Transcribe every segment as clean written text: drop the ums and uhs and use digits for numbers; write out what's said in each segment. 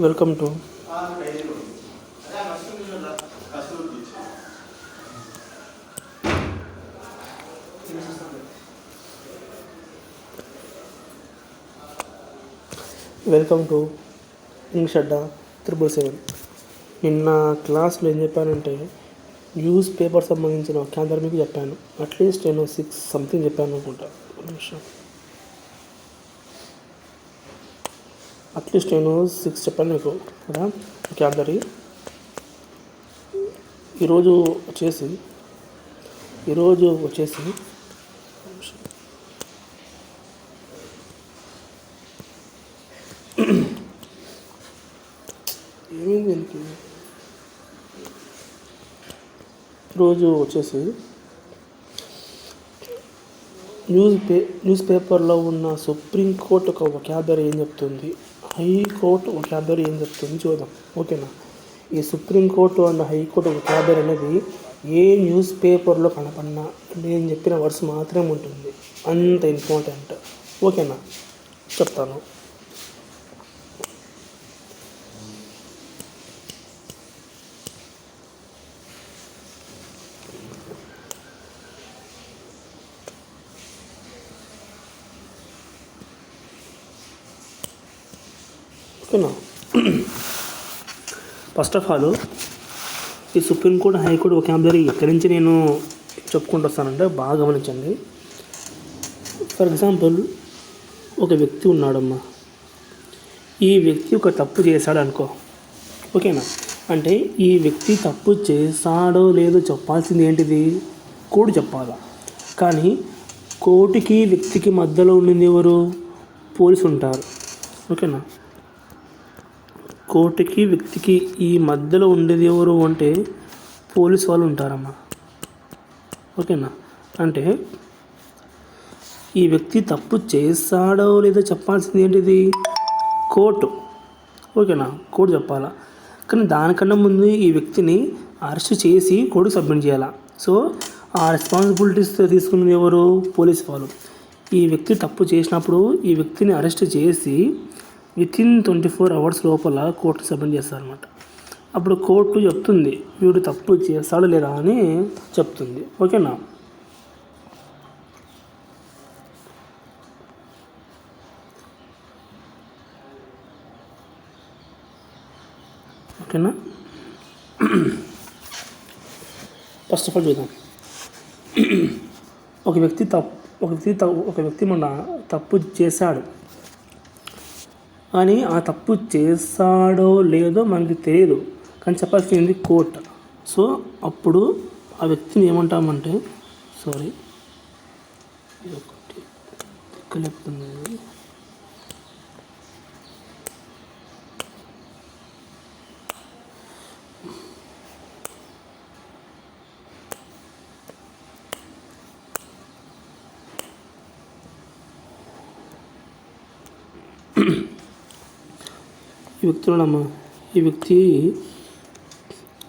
Welcome to English అడ్డా 777. నిన్న క్లాస్లో ఏం చెప్పానంటే న్యూస్ పేపర్ సంబంధించిన వాక్యాంధ్ర మీకు చెప్పాను. అట్లీస్ట్ నేను 6 సంథింగ్ చెప్పాను అనుకుంటా. అట్లీస్ట్ నేను 6 చెప్పాను మీకు కదా వాక్యాంధ్రి. ఈరోజు వచ్చేసి ఏమైంది దీనికి రోజు వచ్చేసి న్యూస్ పేపర్లో ఉన్న సుప్రీంకోర్టు ఒక వొకాబులరీ ఏం చెప్తుంది, హైకోర్టు వొకాబులరీ ఏం చెప్తుంది చూద్దాం. ఓకేనా? ఈ సుప్రీంకోర్టు అండ్ హైకోర్టు వొకాబులరీ అనేది ఏ న్యూస్ పేపర్లో కనపడినా నేను చెప్పిన వర్డ్స్ మాత్రమే ఉంటుంది. అంత ఇంపార్టెంట్. ఓకేనా? చెప్తాను. ఓకేనా? ఫస్ట్ ఆఫ్ ఆల్ ఈ సుప్రీంకోర్టు హైకోర్టు వొకాబులరీ ఎక్కడి నుంచి నేను చెప్పుకుంటూ వస్తానంటే బాగా గమనించండి. ఫర్ ఎగ్జాంపుల్, ఒక వ్యక్తి ఉన్నాడమ్మా. ఈ వ్యక్తి ఒక తప్పు చేశాడు అనుకో. ఓకేనా? అంటే ఈ వ్యక్తి తప్పు చేశాడో లేదో చెప్పాల్సింది ఏంటిది? కోర్టు చెప్పాలా. కానీ కోర్టుకి వ్యక్తికి మధ్యలో ఉండింది ఎవరు? పోలీసు ఉంటారు. ఓకేనా? కోర్టుకి వ్యక్తికి ఈ మధ్యలో ఉండేది ఎవరు అంటే పోలీసు వాళ్ళు ఉంటారమ్మా. ఓకేనా? అంటే ఈ వ్యక్తి తప్పు చేశాడో లేదో చెప్పాల్సింది ఏంటిది? కోర్టు. ఓకేనా? కోర్టు చెప్పాలా. కానీ దానికన్నా ముందు ఈ వ్యక్తిని అరెస్ట్ చేసి కోర్టుకు సబ్మిట్ చేయాలా. సో ఆ రెస్పాన్సిబిలిటీస్ తీసుకున్నది ఎవరు? పోలీసు వాళ్ళు. ఈ వ్యక్తి తప్పు చేసినప్పుడు ఈ వ్యక్తిని అరెస్ట్ చేసి వితిన్ 24 hours లోపల కోర్టు సబ్మిట్ చేస్తారనమాట. అప్పుడు కోర్టు చెప్తుంది వీడు తప్పు చేస్తాడు లేదా అని చెప్తుంది. ఓకేనా? ఓకేనా? ఫస్ట్ ఆఫ్ ఆల్ చూద్దాం. ఒక వ్యక్తి మొన్న తప్పు చేశాడు, కానీ ఆ తప్పు చేస్తాడో లేదో మనకి తెలియదు. కానీ చెప్పాల్సింది కోర్టు. సో అప్పుడు ఆ వ్యక్తిని ఏమంటామంటే ఒకటి చెప్తుంది.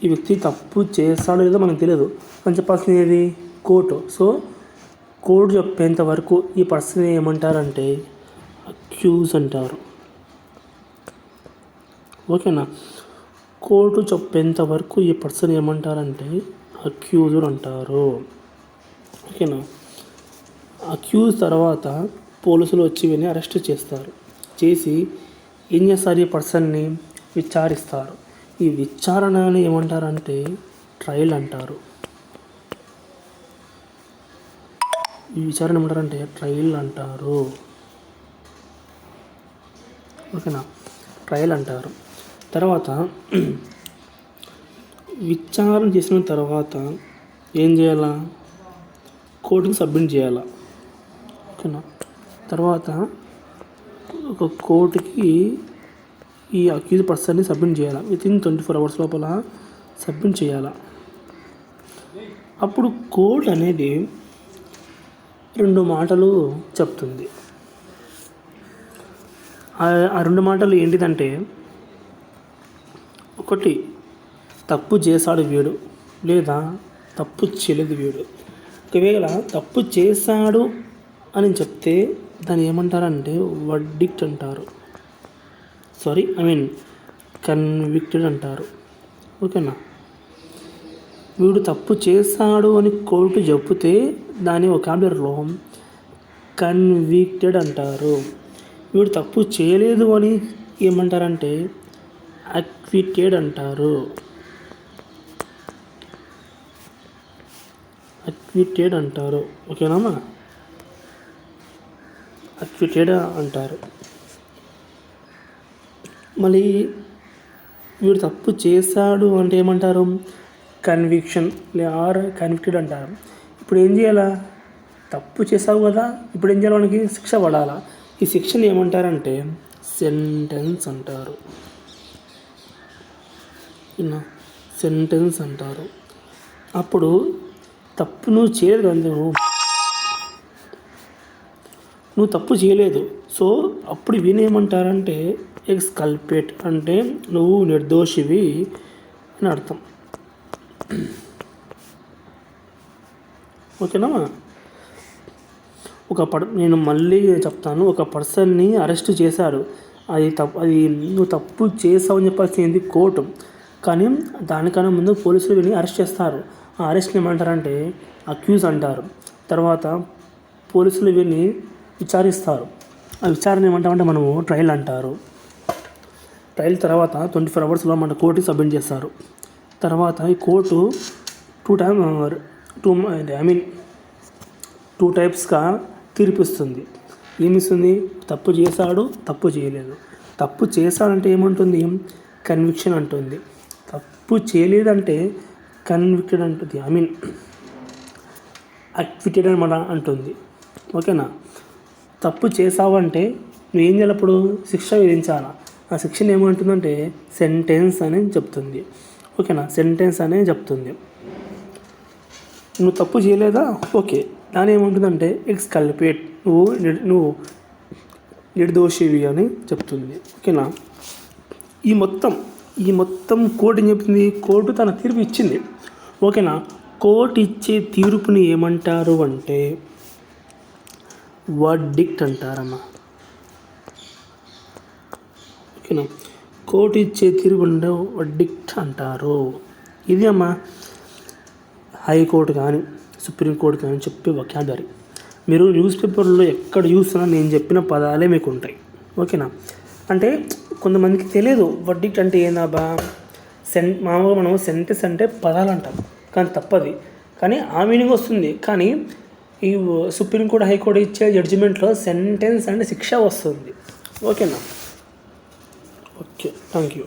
ఈ వ్యక్తి తప్పు చేస్తాడో లేదో మనకు తెలియదు. అని చెప్పాల్సింది ఏది? కోర్టు. సో కోర్టు చెప్పేంత వరకు ఈ పర్సన్ ఏమంటారంటే అక్యూజ్ అంటారు. ఓకేనా? కోర్టు చెప్పేంత వరకు ఈ పర్సన్ ఏమంటారంటే అక్యూజ్డ్ అంటారు. ఓకేనా? అక్యూజ్ తర్వాత పోలీసులు వచ్చి విని అరెస్ట్ చేస్తారు. చేసి ఏం చేస్తారు? ఈ పర్సన్ని విచారిస్తారు. ఈ విచారణని ఏమంటారంటే ట్రయల్ అంటారు. ఈ విచారణ ఏమంటారంటే ట్రయల్ అంటారు. ఓకేనా? ట్రయల్ అంటారు. తర్వాత విచారణ చేసిన తర్వాత ఏం చేయాలా? కోర్టుకి సబ్మిట్ చేయాలా. ఓకేనా? తర్వాత ఒక కోర్టుకి ఈ అక్యూజ్ పర్సన్ని సబ్మిట్ చేయాలి. వితిన్ 24 hours లోపల సబ్మిట్ చేయాలి. అప్పుడు కోర్టు అనేది 2 మాటలు చెప్తుంది. ఆ 2 మాటలు ఏంటిదంటే, ఒకటి తప్పు చేశాడు వీడు, లేదా తప్పు చేయలేదు వీడు. ఒకవేళ తప్పు చేశాడు అని చెప్తే దాన్ని ఏమంటారంటే వర్డిక్ట్ అంటారు. కన్విక్టెడ్ అంటారు. ఓకేనా. వీడు తప్పు చేశాడు అని కోర్టు చెబితే దాని వొకాబులరీలో కన్విక్టెడ్ అంటారు. వీడు తప్పు చేయలేదు అని ఏమంటారంటే అక్విటెడ్ అంటారు. అక్విటెడ్ అంటారు. ఓకేనా, అక్విటెడ్ అంటారు. మళ్ళీ వీడు తప్పు చేశాడు అంటే ఏమంటారు? కన్విక్షన్ ఆర్ కన్విక్టెడ్ అంటారు. ఇప్పుడు ఏం చేయాలా? తప్పు చేసావు కదా, ఇప్పుడు ఏం చేయాలి? మనకి శిక్ష పడాలా. ఈ శిక్షని ఏమంటారంటే సెంటెన్స్ అంటారు. సెంటెన్స్ అంటారు. అప్పుడు తప్పు నువ్వు చేయలేదు కదా, నువ్వు తప్పు చేయలేదు. సో అప్పుడు వినేమంటారంటే ఎక్స్కల్పేట్ అంటే నువ్వు నిర్దోషివి అని అర్థం. ఓకేనా. నేను మళ్ళీ చెప్తాను. ఒక పర్సన్ని అరెస్ట్ చేశారు. అది నువ్వు తప్పు చేసావని చెప్పాల్సింది కోర్టు, కానీ దానికన్నా ముందు పోలీసులు విని అరెస్ట్ చేస్తారు. ఆ అరెస్ట్ని ఏమంటారంటే అక్యూజ్ అంటారు. తర్వాత పోలీసులు విని విచారిస్తారు. ఆ విచారణ ఏమంటామంటే మనము ట్రయల్ అంటారు. ట్రయల్ తర్వాత 24 hours మన కోర్టుకి సబ్మిట్ చేస్తారు. తర్వాత ఈ కోర్టు టూ టైప్స్గా తీర్పిస్తుంది. ఏమిస్తుంది? తప్పు చేశాడు, తప్పు చేయలేదు. తప్పు చేశాడంటే ఏమంటుంది? కన్విక్షన్ అంటుంది. తప్పు చేయలేదంటే కన్విక్టెడ్ అంటుంది. అక్విటెడ్ అనమాట అంటుంది. ఓకేనా. తప్పు చేసావంటే నువ్వు ఏం చేయాలప్పుడు? శిక్ష విధించాలా. ఆ శిక్షను ఏమంటుందంటే సెంటెన్స్ అని చెప్తుంది. ఓకేనా, సెంటెన్స్ అనే చెప్తుంది. నువ్వు తప్పు చేయలేదా? ఓకే, దాని ఏముంటుందంటే ఎక్స్కల్పేట్, నువ్వు నిర్దోషివి అని చెప్తుంది. ఓకేనా. ఈ మొత్తం కోర్టు ఏం చెప్తుంది? కోర్టు తన తీర్పు ఇచ్చింది. ఓకేనా. కోర్టు ఇచ్చే తీర్పుని ఏమంటారు అంటే వర్డిక్ట్ అంటారమ్మా. ఓకేనా. కోర్టు ఇచ్చే తీర్పు వర్డిక్ట్ అంటారు. ఇది అమ్మా హైకోర్టు కానీ సుప్రీంకోర్టు కానీ చెప్పే వొకాబులరీ. మీరు న్యూస్ పేపర్లో ఎక్కడ చూసినా నేను చెప్పిన పదాలే మీకు ఉంటాయి. ఓకేనా. అంటే కొంతమందికి తెలియదు వర్డిక్ట్ అంటే ఏందబ్బా. మామూలుగా మనం సెంటెన్స్ అంటే పదాలు అంటాం, కానీ తప్పది. కానీ ఆ మీనింగ్ వస్తుంది. కానీ ఈ సుప్రీంకోర్టు హైకోర్టు ఇచ్చే జడ్జిమెంట్లో సెంటెన్స్ అంటే శిక్ష వస్తుంది. ఓకేనా. Okay, thank you.